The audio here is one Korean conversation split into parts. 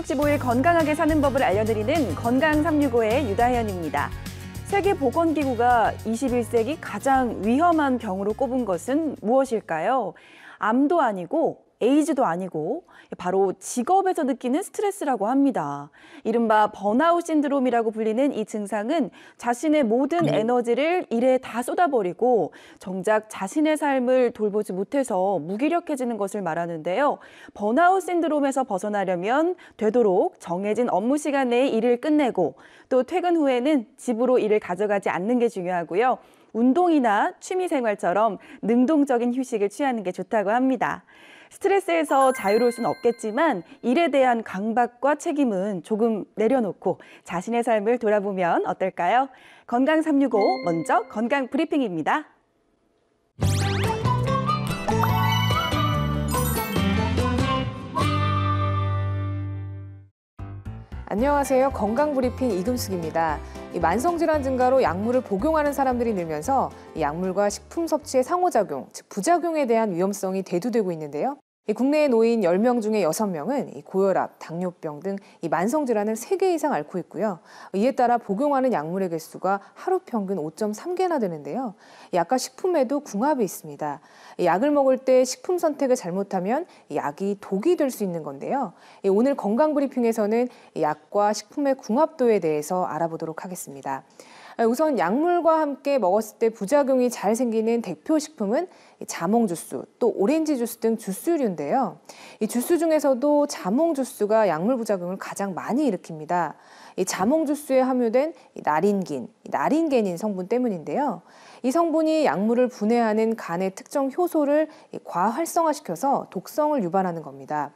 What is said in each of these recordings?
365일 건강하게 사는 법을 알려드리는 건강 365의 유다현입니다. 세계보건기구가 21세기 가장 위험한 병으로 꼽은 것은 무엇일까요? 암도 아니고 에이즈도 아니고 바로 직업에서 느끼는 스트레스라고 합니다. 이른바 번아웃 신드롬이라고 불리는 이 증상은 자신의 모든 에너지를 일에 다 쏟아버리고 정작 자신의 삶을 돌보지 못해서 무기력해지는 것을 말하는데요. 번아웃 신드롬에서 벗어나려면 되도록 정해진 업무 시간 내에 일을 끝내고 또 퇴근 후에는 집으로 일을 가져가지 않는 게 중요하고요. 운동이나 취미생활처럼 능동적인 휴식을 취하는 게 좋다고 합니다. 스트레스에서 자유로울 수는 없겠지만 일에 대한 강박과 책임은 조금 내려놓고 자신의 삶을 돌아보면 어떨까요? 건강 365 먼저 건강 브리핑입니다. 안녕하세요. 건강브리핑 이금숙입니다. 만성질환 증가로 약물을 복용하는 사람들이 늘면서 약물과 식품 섭취의 상호작용, 즉 부작용에 대한 위험성이 대두되고 있는데요. 국내에 놓인 10명 중에 6명은 고혈압, 당뇨병 등 만성질환을 3개 이상 앓고 있고요. 이에 따라 복용하는 약물의 개수가 하루 평균 5.3개나 되는데요. 약과 식품에도 궁합이 있습니다. 약을 먹을 때 식품 선택을 잘못하면 약이 독이 될 수 있는 건데요. 오늘 건강브리핑에서는 약과 식품의 궁합도에 대해서 알아보도록 하겠습니다. 우선 약물과 함께 먹었을 때 부작용이 잘 생기는 대표 식품은 자몽 주스, 또 오렌지 주스 등 주스류인데요. 이 주스 중에서도 자몽 주스가 약물 부작용을 가장 많이 일으킵니다. 이 자몽 주스에 함유된 나린겐인 성분 때문인데요. 이 성분이 약물을 분해하는 간의 특정 효소를 과활성화시켜서 독성을 유발하는 겁니다.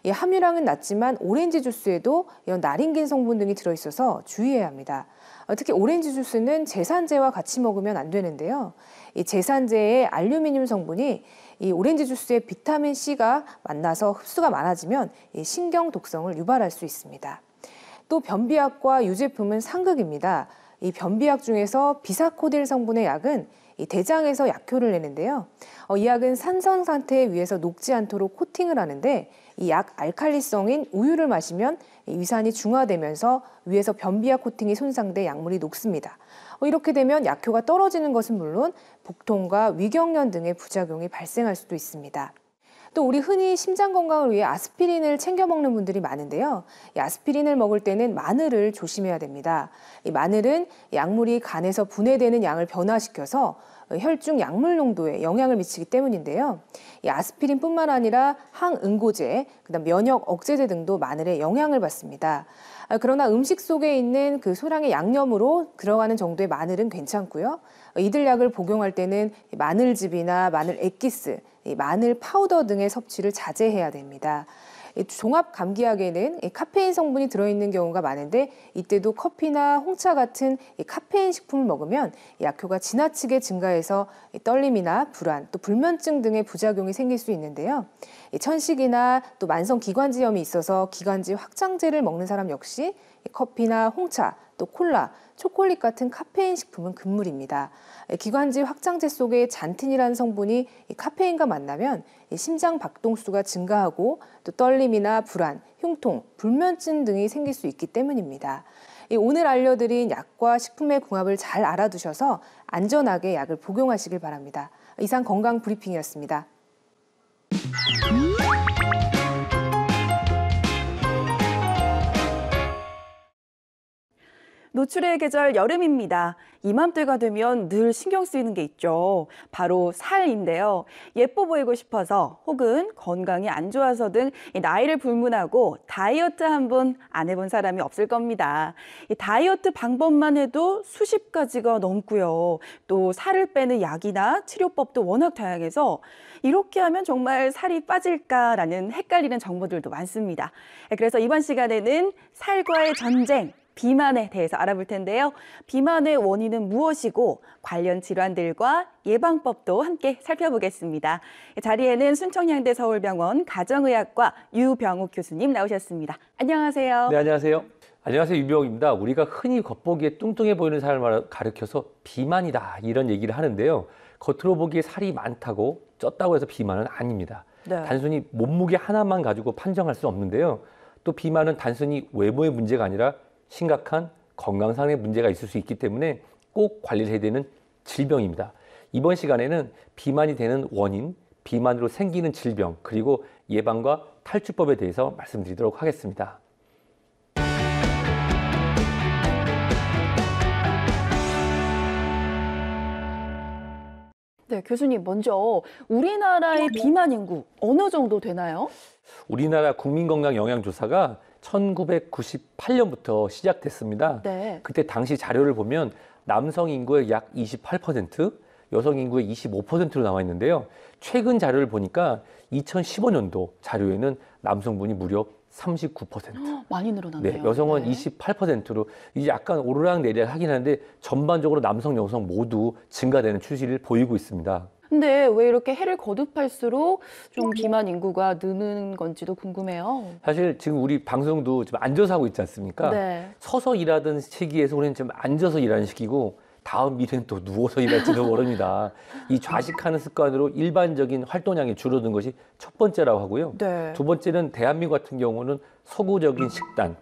이 함유량은 낮지만 오렌지 주스에도 이런 나린겐 성분 등이 들어있어서 주의해야 합니다. 특히 오렌지 주스는 제산제와 같이 먹으면 안 되는데요. 이 제산제의 알루미늄 성분이 이 오렌지 주스의 비타민 C가 만나서 흡수가 많아지면 이 신경 독성을 유발할 수 있습니다. 또 변비약과 유제품은 상극입니다. 이 변비약 중에서 비사코딜 성분의 약은 이 대장에서 약효를 내는데요. 이 약은 산성 상태에 위에서 녹지 않도록 코팅을 하는데 이 약 알칼리성인 우유를 마시면 위산이 중화되면서 위에서 변비약 코팅이 손상돼 약물이 녹습니다. 이렇게 되면 약효가 떨어지는 것은 물론 복통과 위경련 등의 부작용이 발생할 수도 있습니다. 또 우리 흔히 심장 건강을 위해 아스피린을 챙겨 먹는 분들이 많은데요. 이 아스피린을 먹을 때는 마늘을 조심해야 됩니다. 이 마늘은 약물이 간에서 분해되는 양을 변화시켜서 혈중 약물 농도에 영향을 미치기 때문인데요. 이 아스피린뿐만 아니라 항응고제, 그다음 면역 억제제 등도 마늘에 영향을 받습니다. 그러나 음식 속에 있는 그 소량의 양념으로 들어가는 정도의 마늘은 괜찮고요. 이들 약을 복용할 때는 마늘즙이나 마늘 엑기스, 마늘 파우더 등의 섭취를 자제해야 됩니다. 종합 감기약에는 카페인 성분이 들어있는 경우가 많은데 이때도 커피나 홍차 같은 카페인 식품을 먹으면 약효가 지나치게 증가해서 떨림이나 불안, 또 불면증 등의 부작용이 생길 수 있는데요. 천식이나 또 만성 기관지염이 있어서 기관지 확장제를 먹는 사람 역시 커피나 홍차, 또 콜라, 초콜릿 같은 카페인 식품은 금물입니다. 기관지 확장제 속에 잔틴이라는 성분이 카페인과 만나면 심장 박동수가 증가하고 또 떨림이나 불안, 흉통, 불면증 등이 생길 수 있기 때문입니다. 오늘 알려드린 약과 식품의 궁합을 잘 알아두셔서 안전하게 약을 복용하시길 바랍니다. 이상 건강 브리핑이었습니다. 노출의 계절 여름입니다. 이맘때가 되면 늘 신경 쓰이는 게 있죠. 바로 살인데요. 예뻐 보이고 싶어서 혹은 건강이 안 좋아서 등 나이를 불문하고 다이어트 한번 안 해본 사람이 없을 겁니다. 이 다이어트 방법만 해도 수십 가지가 넘고요. 또 살을 빼는 약이나 치료법도 워낙 다양해서 이렇게 하면 정말 살이 빠질까라는 헷갈리는 정보들도 많습니다. 그래서 이번 시간에는 살과의 전쟁, 비만에 대해서 알아볼 텐데요. 비만의 원인은 무엇이고 관련 질환들과 예방법도 함께 살펴보겠습니다. 자리에는 순천향대 서울병원 가정의학과 유병욱 교수님 나오셨습니다. 안녕하세요. 네, 안녕하세요. 안녕하세요. 유병욱입니다. 우리가 흔히 겉보기에 뚱뚱해 보이는 사람을 가리켜서 비만이다 이런 얘기를 하는데요. 겉으로 보기에 살이 많다고 쪘다고 해서 비만은 아닙니다. 네. 단순히 몸무게 하나만 가지고 판정할 수 없는데요. 또 비만은 단순히 외모의 문제가 아니라 심각한 건강상의 문제가 있을 수 있기 때문에 꼭 관리를 해야 되는 질병입니다. 이번 시간에는 비만이 되는 원인, 비만으로 생기는 질병, 그리고 예방과 탈출법에 대해서 말씀드리도록 하겠습니다. 네, 교수님, 먼저 우리나라의 비만 인구 어느 정도 되나요? 우리나라 국민건강영양조사가 1998년부터 시작됐습니다. 네. 그때 당시 자료를 보면 남성 인구의 약 28%, 여성 인구의 25%로 나와 있는데요. 최근 자료를 보니까 2015년도 자료에는 남성분이 무려 39%. 많이 늘어났네요. 네, 여성은 네. 28%로 이제 약간 오르락내리락 하긴 하는데 전반적으로 남성, 여성 모두 증가되는 추세를 보이고 있습니다. 근데 왜 이렇게 해를 거듭할수록 좀 비만 인구가 느는 건지도 궁금해요. 사실 지금 우리 방송도 좀 앉아서 하고 있지 않습니까? 네. 서서 일하던 시기에서 우리는 좀 앉아서 일하는 시기고 다음 미래는 또 누워서 일할지도 모릅니다. 이 좌식하는 습관으로 일반적인 활동량이 줄어든 것이 첫 번째라고 하고요. 네. 두 번째는 대한민국 같은 경우는 서구적인 식단,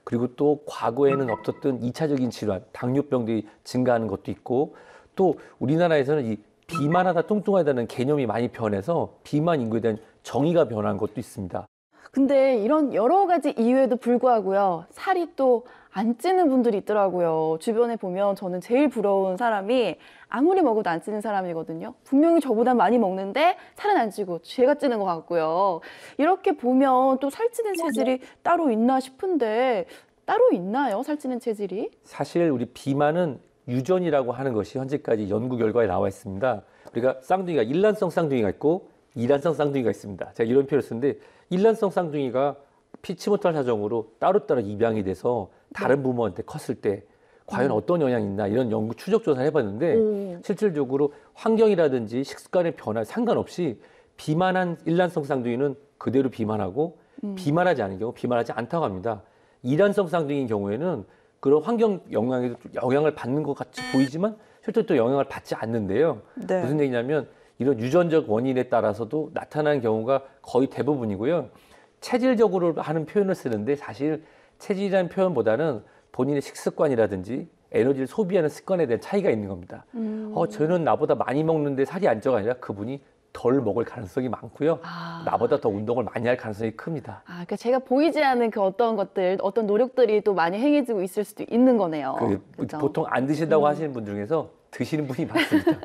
그리고 또 과거에는 없었던 2차적인 질환, 당뇨병들이 증가하는 것도 있고, 또 우리나라에서는 이 비만하다 뚱뚱하다는 개념이 많이 변해서 비만 인구에 대한 정의가 변한 것도 있습니다. 근데 이런 여러 가지 이유에도 불구하고요. 살이 또 안 찌는 분들이 있더라고요. 주변에 보면 저는 제일 부러운 사람이 아무리 먹어도 안 찌는 사람이거든요. 분명히 저보다 많이 먹는데 살은 안 찌고 제가 찌는 것 같고요. 이렇게 보면 또 살찌는 체질이 따로 있나 싶은데 따로 있나요? 살찌는 체질이? 사실 우리 비만은 유전이라고 하는 것이 현재까지 연구 결과에 나와 있습니다. 우리가 쌍둥이가 일란성 쌍둥이가 있고 이란성 쌍둥이가 있습니다. 제가 이런 표현을 쓰는데 일란성 쌍둥이가 피치 못할 사정으로 따로따로 입양이 돼서 다른 부모한테 컸을 때 과연 어떤 영향이 있나 이런 연구 추적 조사를 해봤는데 오. 실질적으로 환경이라든지 식습관의 변화 상관없이 비만한 일란성 쌍둥이는 그대로 비만하고 비만하지 않은 경우 비만하지 않다고 합니다. 이란성 쌍둥이인 경우에는 그런 환경 영향에도 영향을 받는 것 같이 보이지만 실제로 또 영향을 받지 않는데요. 네. 무슨 얘기냐면 이런 유전적 원인에 따라서도 나타나는 경우가 거의 대부분이고요. 체질적으로 하는 표현을 쓰는데 사실 체질이라는 표현보다는 본인의 식습관이라든지 에너지를 소비하는 습관에 대한 차이가 있는 겁니다. 저는 나보다 많이 먹는데 살이 안 쪄가 아니라 그분이 덜 먹을 가능성이 많고요. 아. 나보다 더 운동을 많이 할 가능성이 큽니다. 아, 그러니까 제가 보이지 않는 그 어떤 것들, 어떤 노력들이 또 많이 행해지고 있을 수도 있는 거네요. 그죠? 보통 안 드신다고 하시는 분 중에서 드시는 분이 많습니다.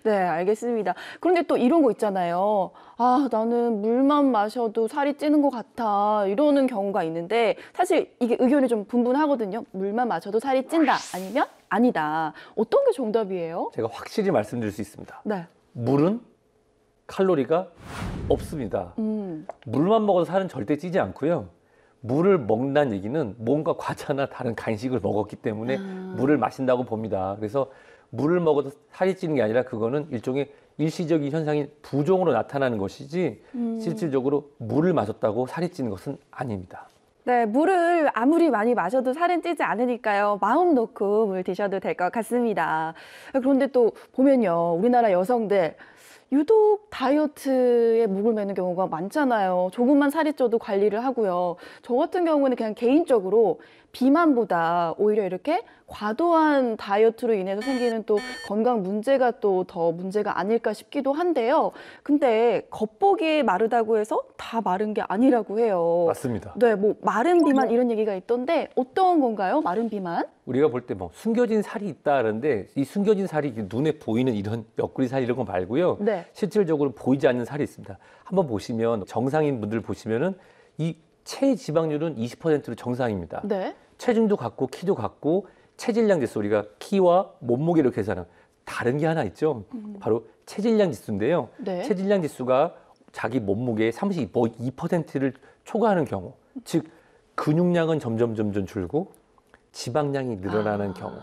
네, 알겠습니다. 그런데 또 이런 거 있잖아요. 아, 나는 물만 마셔도 살이 찌는 것 같아. 이러는 경우가 있는데 사실 이게 의견이 좀 분분하거든요. 물만 마셔도 살이 찐다. 아니면 아니다. 어떤 게 정답이에요? 제가 확실히 말씀드릴 수 있습니다. 네. 물은 칼로리가 없습니다. 물만 먹어도 살은 절대 찌지 않고요. 물을 먹는다는 얘기는 뭔가 과자나 다른 간식을 먹었기 때문에 물을 마신다고 봅니다. 그래서 물을 먹어도 살이 찌는 게 아니라 그거는 일종의 일시적인 현상인 부종으로 나타나는 것이지 실질적으로 물을 마셨다고 살이 찌는 것은 아닙니다. 네, 물을 아무리 많이 마셔도 살은 찌지 않으니까요. 마음 놓고 물 드셔도 될 것 같습니다. 그런데 또 보면요. 우리나라 여성들 유독 다이어트에 목을 매는 경우가 많잖아요. 조금만 살이 쪄도 관리를 하고요. 저 같은 경우는 그냥 개인적으로 비만보다 오히려 이렇게 과도한 다이어트로 인해서 생기는 또 건강 문제가 또 더 문제가 아닐까 싶기도 한데요. 근데 겉보기에 마르다고 해서 다 마른 게 아니라고 해요. 맞습니다. 네, 뭐 마른 비만 이런 얘기가 있던데 어떤 건가요? 마른 비만? 우리가 볼 때 뭐 숨겨진 살이 있다 그러는데 이 숨겨진 살이 눈에 보이는 이런 옆구리 살 이런 거 말고요. 네. 실질적으로 보이지 않는 살이 있습니다. 한번 보시면 정상인 분들 보시면은 이 체지방률은 20%로 정상입니다. 네. 체중도 같고 키도 같고 체질량 지수 우리가 키와 몸무게로 계산하는 다른 게 하나 있죠. 바로 체질량 지수인데요. 네. 체질량 지수가 자기 몸무게의 32%를 초과하는 경우, 즉 근육량은 점점 줄고 지방량이 늘어나는 경우,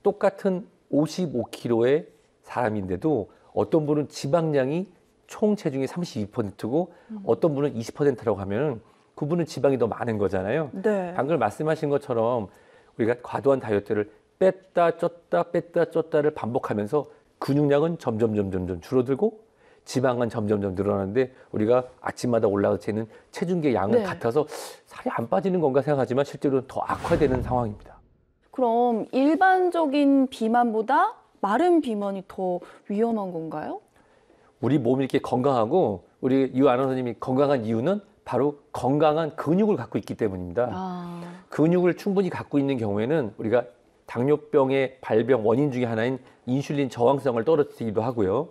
똑같은 55kg의 사람인데도 어떤 분은 지방량이 총 체중의 32%고 어떤 분은 20%라고 하면 그분은 지방이 더 많은 거잖아요. 네. 방금 말씀하신 것처럼 우리가 과도한 다이어트를 뺐다 쪘다를 반복하면서 근육량은 점점 줄어들고 지방은 점점점 늘어나는데 우리가 아침마다 올라가서 재는 체중계 양은 네. 같아서 살이 안 빠지는 건가 생각하지만 실제로는 더 악화되는 상황입니다. 그럼 일반적인 비만보다 마른 비만이 더 위험한 건가요? 우리 몸이 이렇게 건강하고 우리 유 아나운서님이 건강한 이유는 바로 건강한 근육을 갖고 있기 때문입니다. 아, 근육을 충분히 갖고 있는 경우에는 우리가 당뇨병의 발병 원인 중에 하나인 인슐린 저항성을 떨어뜨리기도 하고요.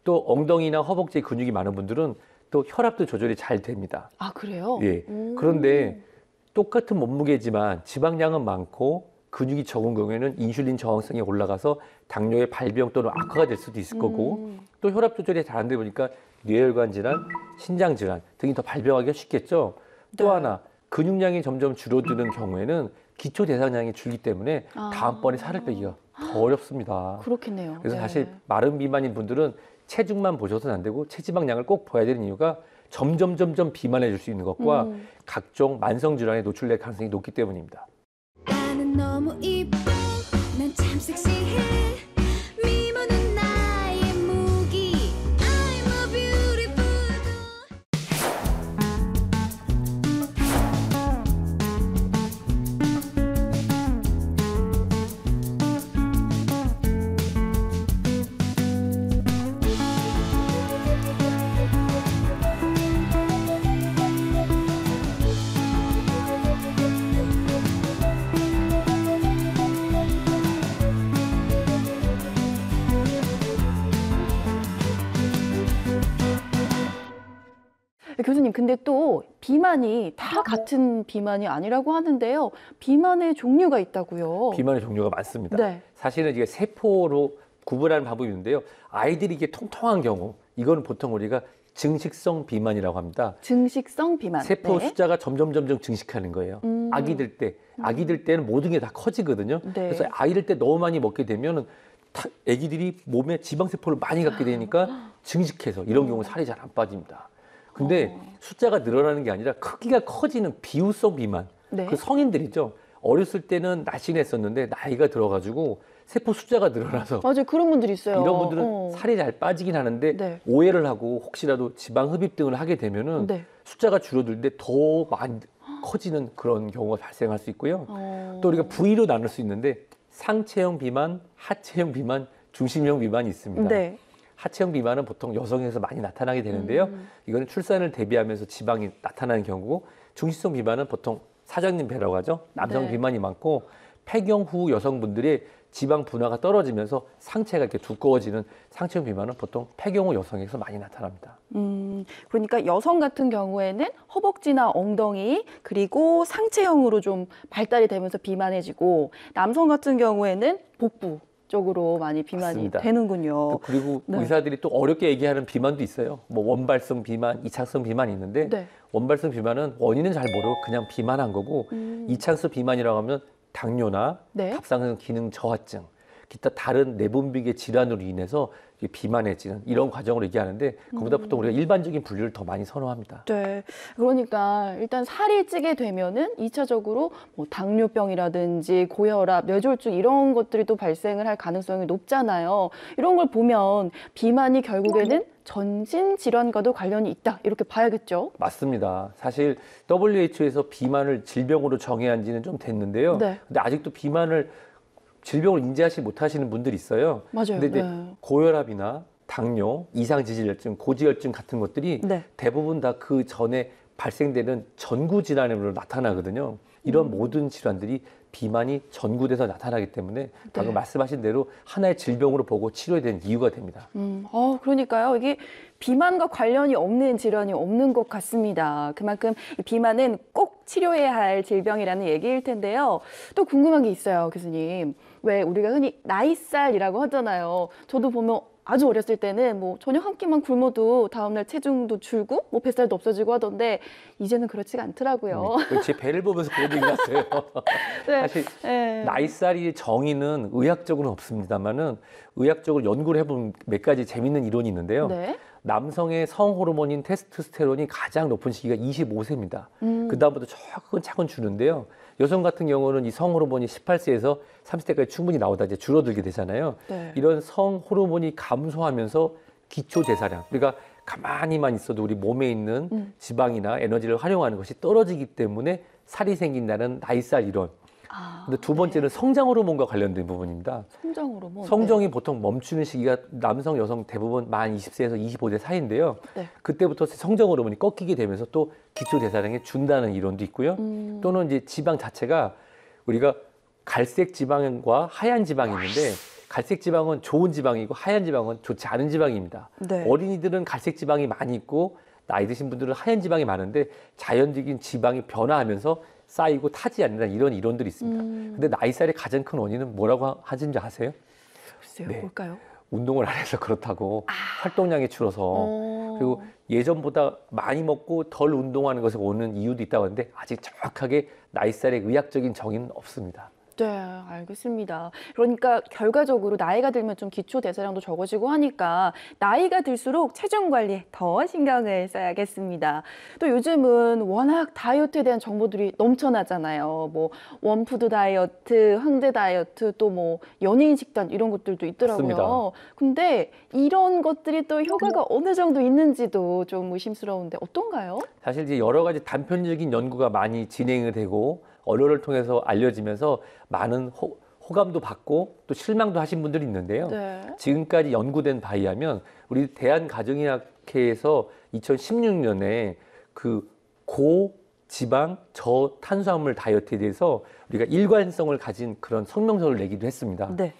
또 엉덩이나 허벅지 근육이 많은 분들은 또 혈압도 조절이 잘 됩니다. 아 그래요? 예. 그런데 똑같은 몸무게지만 지방량은 많고 근육이 적은 경우에는 인슐린 저항성이 올라가서 당뇨의 발병 또는 악화가 될 수도 있을 거고 또 혈압 조절이 잘 안 되다 보니까 뇌혈관 질환, 신장 질환 등이 더 발병하기가 쉽겠죠. 또 네. 하나 근육량이 점점 줄어드는 경우에는 기초 대사량이 줄기 때문에 다음번에 살을 빼기가 더 어렵습니다. 그렇겠네요. 그래서 네. 사실 마른 비만인 분들은 체중만 보셔서는 안 되고 체지방량을 꼭 봐야 되는 이유가 점점 비만해질 수 있는 것과 각종 만성 질환에 노출될 가능성이 높기 때문입니다. 나는 너무 이뻐 난 참 섹시해 미모는 나의 무기 I'm a beautiful girl. 교수님, 근데 또 비만이 다 같은 비만이 아니라고 하는데요. 비만의 종류가 있다고요. 비만의 종류가 많습니다. 네. 사실은 이게 세포로 구분하는 방법이 있는데요. 아이들이 이게 통통한 경우, 이거는 보통 우리가 증식성 비만이라고 합니다. 증식성 비만. 세포 네. 숫자가 점점 증식하는 거예요. 아기들 때는 모든 게 다 커지거든요. 네. 그래서 아이들 때 너무 많이 먹게 되면은 아기들이 몸에 지방세포를 많이 갖게 되니까 증식해서 이런 경우 살이 잘 안 빠집니다. 근데 숫자가 늘어나는 게 아니라 크기가 커지는 비후성 비만. 네. 그 성인들이죠. 어렸을 때는 날씬했었는데 나이가 들어가지고 세포 숫자가 늘어나서 맞아요. 그런 분들이 있어요. 이런 분들은 살이 잘 빠지긴 하는데 네. 오해를 하고 혹시라도 지방 흡입 등을 하게 되면은 네. 숫자가 줄어들때 더 많이 커지는 그런 경우가 발생할 수 있고요. 또 우리가 부위로 나눌 수 있는데 상체형 비만, 하체형 비만, 중심형 비만이 있습니다. 네. 하체형 비만은 보통 여성에서 많이 나타나게 되는데요. 이거는 출산을 대비하면서 지방이 나타나는 경우고 중심성 비만은 보통 사장님 배라고 하죠. 남성 네. 비만이 많고 폐경 후 여성분들의 지방 분화가 떨어지면서 상체가 이렇게 두꺼워지는 상체형 비만은 보통 폐경 후 여성에서 많이 나타납니다. 그러니까 여성 같은 경우에는 허벅지나 엉덩이 그리고 상체형으로 좀 발달이 되면서 비만해지고 남성 같은 경우에는 복부 쪽으로 많이 비만이 맞습니다. 되는군요. 또 그리고 네. 의사들이 또 어렵게 얘기하는 비만도 있어요. 뭐 원발성 비만, 이창성 비만이 있는데 네. 원발성 비만은 원인은 잘 모르고 그냥 비만한 거고 이창성 비만이라고 하면 당뇨나 네. 갑상선 기능 저하증, 기타 다른 내분비계 질환으로 인해서 이게 비만해지는 이런 과정으로 얘기하는데 그보다 보통 우리가 일반적인 분류를 더 많이 선호합니다. 네. 그러니까 일단 살이 찌게 되면은 2차적으로 뭐 당뇨병이라든지 고혈압, 뇌졸중 이런 것들이 또 발생을 할 가능성이 높잖아요. 이런 걸 보면 비만이 결국에는 전신 질환과도 관련이 있다. 이렇게 봐야겠죠. 맞습니다. 사실 WHO에서 비만을 질병으로 정의한 지는 좀 됐는데요. 네. 근데 아직도 비만을 질병을 인지하지 못하시는 분들이 있어요. 맞아요. 근데 이제 네. 고혈압이나 당뇨, 이상지질혈증, 고지혈증 같은 것들이 네. 대부분 다 그 전에 발생되는 전구 질환으로 나타나거든요. 이런 모든 질환들이 비만이 전구돼서 나타나기 때문에 방금 말씀하신 대로 하나의 질병으로 보고 치료해야 되는 이유가 됩니다. 그러니까요. 이게 비만과 관련이 없는 질환이 없는 것 같습니다. 그만큼 이 비만은 꼭 치료해야 할 질병이라는 얘기일 텐데요. 또 궁금한 게 있어요, 교수님. 왜 우리가 흔히 나이살이라고 하잖아요. 저도 보면 아주 어렸을 때는 뭐 저녁 한 끼만 굶어도 다음날 체중도 줄고 뭐 뱃살도 없어지고 하던데 이제는 그렇지가 않더라고요. 제 배를 보면서 그런 얘기 났어요. 네. 사실 네. 나이살이 정의는 의학적으로는 없습니다만은 의학적으로 연구를 해본 몇 가지 재밌는 이론이 있는데요. 네. 남성의 성호르몬인 테스토스테론이 가장 높은 시기가 25세입니다. 그 다음부터 차근차근 주는데요. 여성 같은 경우는 이 성호르몬이 18세에서 30세까지 충분히 나오다 이제 줄어들게 되잖아요. 네. 이런 성호르몬이 감소하면서 기초 대사량. 우리가 가만히만 있어도 우리 몸에 있는 지방이나 에너지를 활용하는 것이 떨어지기 때문에 살이 생긴다는 나이살 이론. 근데 두 번째는 성장 호르몬과 관련된 부분입니다. 성장 호르몬. 성정이 보통 멈추는 시기가 남성, 여성 대부분 만 20세에서 25세 사이인데요. 네. 그때부터 성장 호르몬이 꺾이게 되면서 또 기초 대사량에 준다는 이론도 있고요. 또는 이제 지방 자체가 우리가 갈색 지방과 하얀 지방이 있는데 갈색 지방은 좋은 지방이고 하얀 지방은 좋지 않은 지방입니다. 네. 어린이들은 갈색 지방이 많이 있고 나이 드신 분들은 하얀 지방이 많은데 자연적인 지방이 변화하면서 쌓이고 타지 않는다는 이런 이론들이 있습니다. 근데 나이살의 가장 큰 원인은 뭐라고 하는지 아세요? 글쎄요, 네. 뭘까요? 운동을 안 해서 그렇다고 활동량이 줄어서 그리고 예전보다 많이 먹고 덜 운동하는 것에 오는 이유도 있다고 하는데 아직 정확하게 나이살의 의학적인 정의는 없습니다. 네, 알겠습니다. 그러니까 결과적으로 나이가 들면 좀 기초 대사량도 적어지고 하니까 나이가 들수록 체중 관리에 더 신경을 써야겠습니다. 또 요즘은 워낙 다이어트에 대한 정보들이 넘쳐나잖아요. 뭐 원푸드 다이어트, 황제 다이어트, 또 뭐 연예인 식단 이런 것들도 있더라고요. 맞습니다. 근데 이런 것들이 또 효과가 어느 정도 있는지도 좀 의심스러운데 어떤가요? 사실 이제 여러 가지 단편적인 연구가 많이 진행이 되고 언론을 통해서 알려지면서 많은 호감도 받고 또 실망도 하신 분들이 있는데요. 네. 지금까지 연구된 바에 의하면 우리 대한가정의학회에서 2016년에 그 고지방 저탄수화물 다이어트에 대해서 우리가 일관성을 가진 그런 성명서를 내기도 했습니다. 네.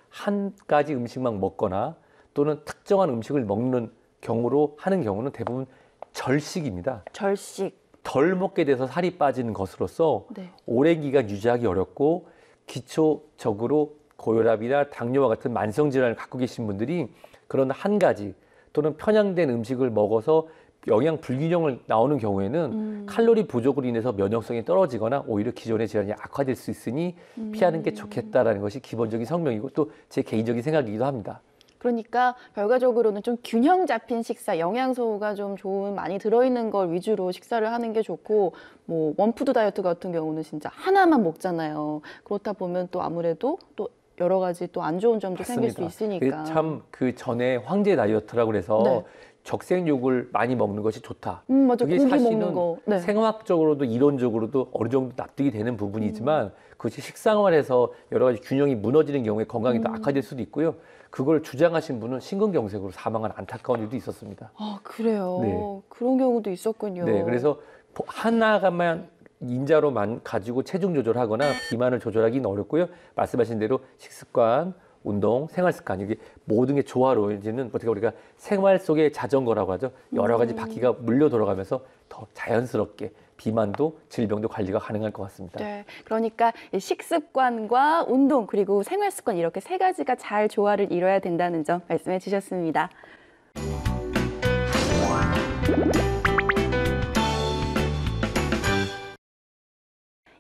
한 가지 음식만 먹거나 또는 특정한 음식을 먹는 경우로 하는 경우는 대부분 절식입니다. 절식. 덜 먹게 돼서 살이 빠지는 것으로서 네. 오랜 기간 유지하기 어렵고 기초적으로 고혈압이나 당뇨와 같은 만성 질환을 갖고 계신 분들이 그런 한 가지 또는 편향된 음식을 먹어서 영양 불균형을 나오는 경우에는 칼로리 부족으로 인해서 면역성이 떨어지거나 오히려 기존의 질환이 악화될 수 있으니 피하는 게 좋겠다라는 것이 기본적인 성명이고 또 제 개인적인 생각이기도 합니다. 그러니까 결과적으로는 좀 균형 잡힌 식사, 영양소가 좀 좋은 많이 들어있는 걸 위주로 식사를 하는 게 좋고 뭐 원푸드 다이어트 같은 경우는 진짜 하나만 먹잖아요. 그렇다 보면 또 아무래도 또 여러 가지 또 안 좋은 점도 생길 수 있으니까. 참 그 전에 황제 다이어트라고 그래서 네. 적색육을 많이 먹는 것이 좋다. 맞아. 그게 고기 사실은 먹는 거. 네. 생화학적으로도 이론적으로도 어느 정도 납득이 되는 부분이지만 그것이 식생활에서 여러 가지 균형이 무너지는 경우에 건강이 더 악화될 수도 있고요. 그걸 주장하신 분은 심근경색으로 사망한 안타까운 일도 있었습니다. 아, 그래요. 네. 그런 경우도 있었군요. 네, 그래서 하나만 인자로만 가지고 체중 조절하거나 비만을 조절하기는 어렵고요. 말씀하신 대로 식습관, 운동, 생활 습관 이게 모든 게 조화로워지는 어떻게 우리가 생활 속의 자전거라고 하죠. 여러 가지 바퀴가 물려 돌아가면서 더 자연스럽게 비만도 질병도 관리가 가능할 것 같습니다. 네, 그러니까 이 식습관과 운동 그리고 생활 습관 이렇게 세 가지가 잘 조화를 이뤄야 된다는 점 말씀해 주셨습니다.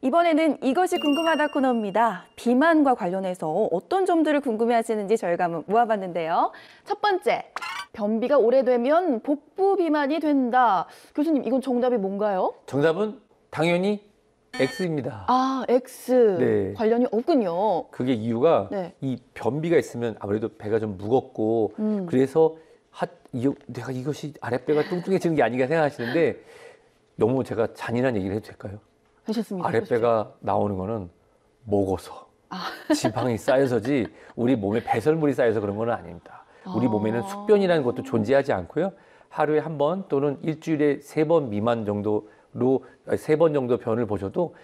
이번에는 이것이 궁금하다 코너입니다. 비만과 관련해서 어떤 점들을 궁금해하시는지 저희가 한번 모아봤는데요. 첫 번째, 변비가 오래되면 복부 비만이 된다. 교수님, 이건 정답이 뭔가요? 정답은 당연히 X입니다. 아, X. 네. 관련이 없군요. 그게 이유가 네. 이 변비가 있으면 아무래도 배가 좀 무겁고 그래서 내가 이것이 아랫배가 뚱뚱해지는 게 아닌가 생각하시는데 너무 제가 잔인한 얘기를 해도 될까요? 하셨습니다. 아랫배가 나오는 거는 먹어서 지방이 쌓여서지 우리 몸에 배설물이 쌓여서 그런 건 아닙니다. 우리 몸에는 숙변이라는 것도 존재하지 않고요. 하루에 한 번 또는 일주일에 3번 미만 정도로 3번 정도 변을 보셔도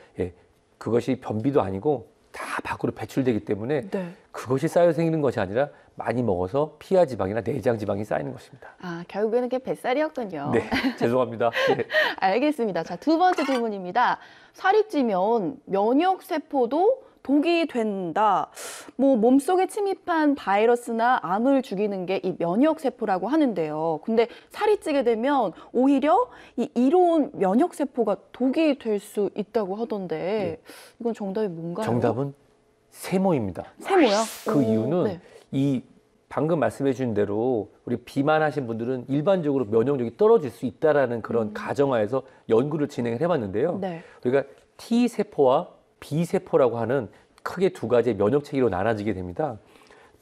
그것이 변비도 아니고 다 밖으로 배출되기 때문에 네. 그것이 쌓여 생기는 것이 아니라 많이 먹어서 피하 지방이나 내장 지방이 쌓이는 것입니다. 아, 결국에는 그게 뱃살이었군요. 네, 죄송합니다. 네. 알겠습니다. 자, 두 번째 질문입니다. 살이 찌면 면역 세포도 독이 된다. 뭐 몸속에 침입한 바이러스나 암을 죽이는 게 이 면역 세포라고 하는데요. 근데 살이 찌게 되면 오히려 이 이로운 면역 세포가 독이 될 수 있다고 하던데 이건 정답이 뭔가요? 정답은 세모입니다. 세모요? 그 오, 이유는 네. 이 방금 말씀해 주신 대로 우리 비만하신 분들은 일반적으로 면역력이 떨어질 수 있다라는 그런 가정하에서 연구를 진행을 해봤는데요. 네. 우리가 T세포와 B세포라고 하는 크게 두 가지의 면역 체계로 나눠지게 됩니다.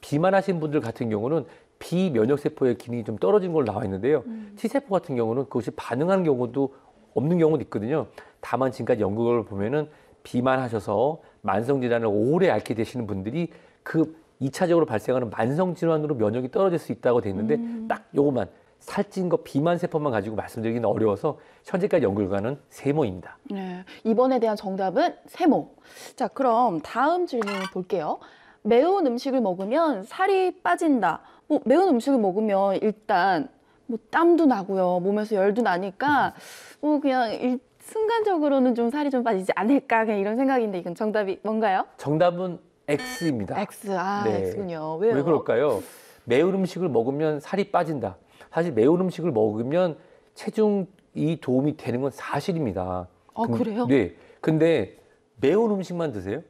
비만하신 분들 같은 경우는 비면역세포의 기능이 좀 떨어진 걸로 나와 있는데요. T세포 같은 경우는 그것이 반응하는 경우도 없는 경우도 있거든요. 다만 지금까지 연구를 보면은 비만하셔서 만성질환을 오래 앓게 되시는 분들이 그 2차적으로 발생하는 만성질환으로 면역이 떨어질 수 있다고 돼 있는데 딱 요것만 살찐 거 비만세포만 가지고 말씀드리기는 어려워서 현재까지 연구 결과는 세모입니다. 네, 이번에 대한 정답은 세모. 자, 그럼 다음 질문 볼게요. 매운 음식을 먹으면 살이 빠진다. 뭐 매운 음식을 먹으면 일단 뭐 땀도 나고요. 몸에서 열도 나니까 뭐 그냥 순간적으로는 좀 살이 좀 빠지지 않을까 그냥 이런 생각인데 이건 정답이 뭔가요? 정답은 X입니다. X. 네. X군요. 왜요? 왜 그럴까요? 매운 음식을 먹으면 살이 빠진다. 사실 매운 음식을 먹으면 체중이 도움이 되는 건 사실입니다. 그래요? 네. 근데 매운 음식만 드세요?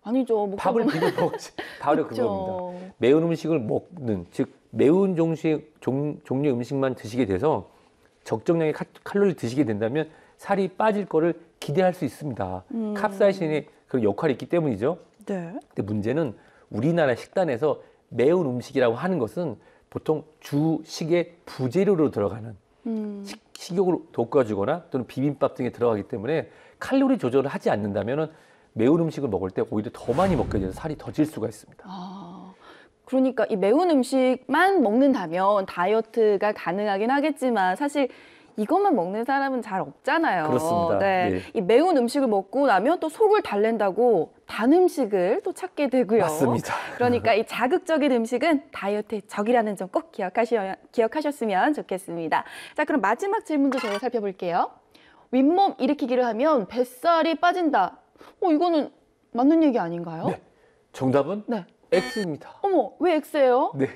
아니죠. 뭐 밥을 그건- 비벼 먹지. 바로 그쵸. 그겁니다. 매운 음식을 먹는, 즉 매운 종류의 음식만 드시게 돼서 적정량의 칼로리를 드시게 된다면 살이 빠질 거를 기대할 수 있습니다. 캡사이신의 그런 역할이 있기 때문이죠. 네. 근데 문제는 우리나라 식단에서 매운 음식이라고 하는 것은 보통 주식의 부재료로 들어가는 식욕을 돋궈주거나 또는 비빔밥 등에 들어가기 때문에 칼로리 조절을 하지 않는다면 매운 음식을 먹을 때 오히려 더 많이 먹게 돼서 살이 더 찔 수가 있습니다. 그러니까 이 매운 음식만 먹는다면 다이어트가 가능하긴 하겠지만 사실 이것만 먹는 사람은 잘 없잖아요. 그렇습니다. 네. 네. 이 매운 음식을 먹고 나면 또 속을 달랜다고 단 음식을 또 찾게 되고요. 맞습니다. 그러니까 이 자극적인 음식은 다이어트의 적이라는 점 꼭 기억하셨으면 좋겠습니다. 자, 그럼 마지막 질문도 저희가 살펴볼게요. 윗몸 일으키기를 하면 뱃살이 빠진다. 이거는 맞는 얘기 아닌가요? 네. 정답은 네. X입니다. 어머, 왜 X예요? 네.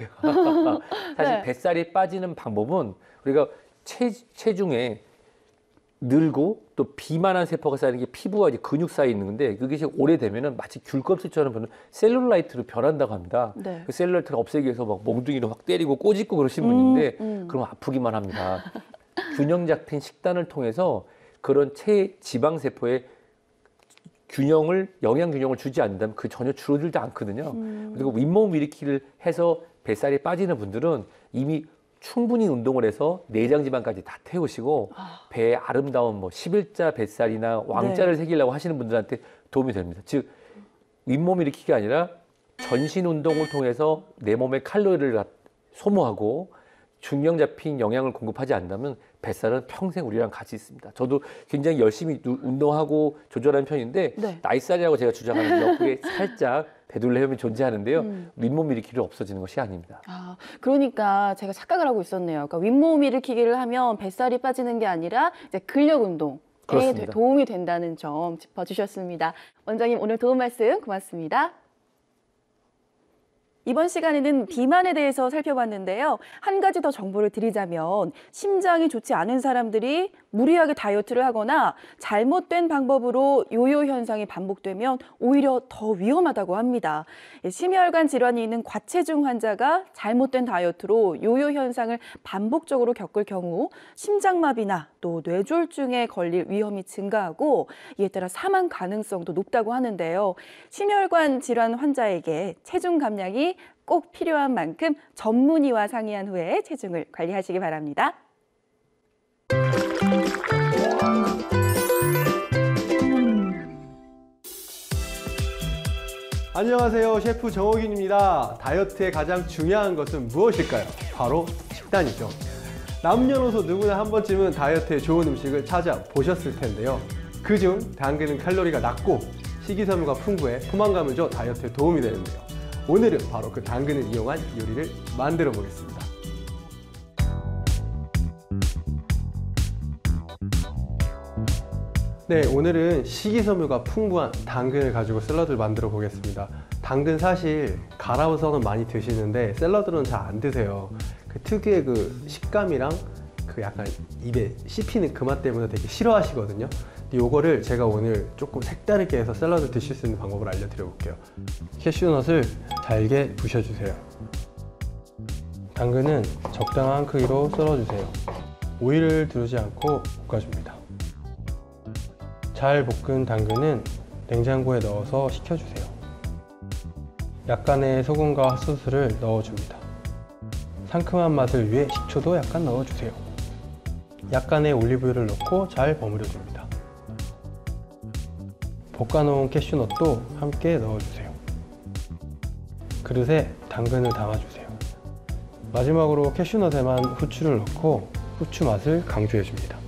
사실 네. 뱃살이 빠지는 방법은 우리가 체중에 늘고 또 비만한 세포가 쌓이는 게 피부와 이제 근육 사이에 있는 건데 그것이 오래되면은 마치 귤껍질처럼 보는 셀룰라이트로 변한다고 합니다. 네. 그 셀룰라이트를 없애기 위해서 막 몽둥이로 확 때리고 꼬집고 그러시는 분인데 그럼 아프기만 합니다. 균형 잡힌 식단을 통해서 그런 체지방 세포의 영양 균형을 주지 않는다면 그 전혀 줄어들지 않거든요. 그리고 윗몸 일으키기를 해서 뱃살이 빠지는 분들은 이미 충분히 운동을 해서 내장 지방까지 다 태우시고 배의 아름다운 뭐 11자 뱃살이나 왕자를 새기려고 하시는 분들한테 도움이 됩니다. 즉 윗몸 일으키기가 아니라 전신 운동을 통해서 내 몸의 칼로리를 소모하고 균형 잡힌 영양을 공급하지 않는다면 뱃살은 평생 우리랑 같이 있습니다. 저도 굉장히 열심히 운동하고 조절하는 편인데 네. 나이살이라고 제가 주장하는 옆구리에 살짝 배둘레염이 존재하는데요. 윗몸 일으키기로 없어지는 것이 아닙니다. 그러니까 제가 착각을 하고 있었네요. 그러니까 윗몸 일으키기를 하면 뱃살이 빠지는 게 아니라 이제 근력 운동에 그렇습니다. 도움이 된다는 점 짚어주셨습니다. 원장님 오늘 도움 말씀 고맙습니다. 이번 시간에는 비만에 대해서 살펴봤는데요. 한 가지 더 정보를 드리자면 심장이 좋지 않은 사람들이 무리하게 다이어트를 하거나 잘못된 방법으로 요요 현상이 반복되면 오히려 더 위험하다고 합니다. 심혈관 질환이 있는 과체중 환자가 잘못된 다이어트로 요요 현상을 반복적으로 겪을 경우 심장마비나 또 뇌졸중에 걸릴 위험이 증가하고 이에 따라 사망 가능성도 높다고 하는데요. 심혈관 질환 환자에게 체중 감량이 꼭 필요한 만큼 전문의와 상의한 후에 체중을 관리하시기 바랍니다. 안녕하세요. 셰프 정호균입니다. 다이어트의 가장 중요한 것은 무엇일까요? 바로 식단이죠. 남녀노소 누구나 한 번쯤은 다이어트에 좋은 음식을 찾아보셨을 텐데요. 그중 당근은 칼로리가 낮고 식이섬유가 풍부해 포만감을 줘 다이어트에 도움이 되는데요. 오늘은 바로 그 당근을 이용한 요리를 만들어 보겠습니다. 네, 오늘은 식이섬유가 풍부한 당근을 가지고 샐러드를 만들어 보겠습니다. 당근 사실 갈아서는 많이 드시는데 샐러드는 잘 안 드세요. 그 특유의 그 식감이랑 그 약간 입에 씹히는 그 맛 때문에 되게 싫어하시거든요. 근데 요거를 제가 오늘 조금 색다르게 해서 샐러드 드실 수 있는 방법을 알려드려 볼게요. 캐슈넛을 잘게 부셔주세요. 당근은 적당한 크기로 썰어주세요. 오일을 두르지 않고 볶아줍니다. 잘 볶은 당근은 냉장고에 넣어서 식혀주세요. 약간의 소금과 핫소스를 넣어줍니다. 상큼한 맛을 위해 식초도 약간 넣어주세요. 약간의 올리브유를 넣고 잘 버무려줍니다. 볶아놓은 캐슈넛도 함께 넣어주세요. 그릇에 당근을 담아주세요. 마지막으로 캐슈넛에만 후추를 넣고 후추 맛을 강조해줍니다.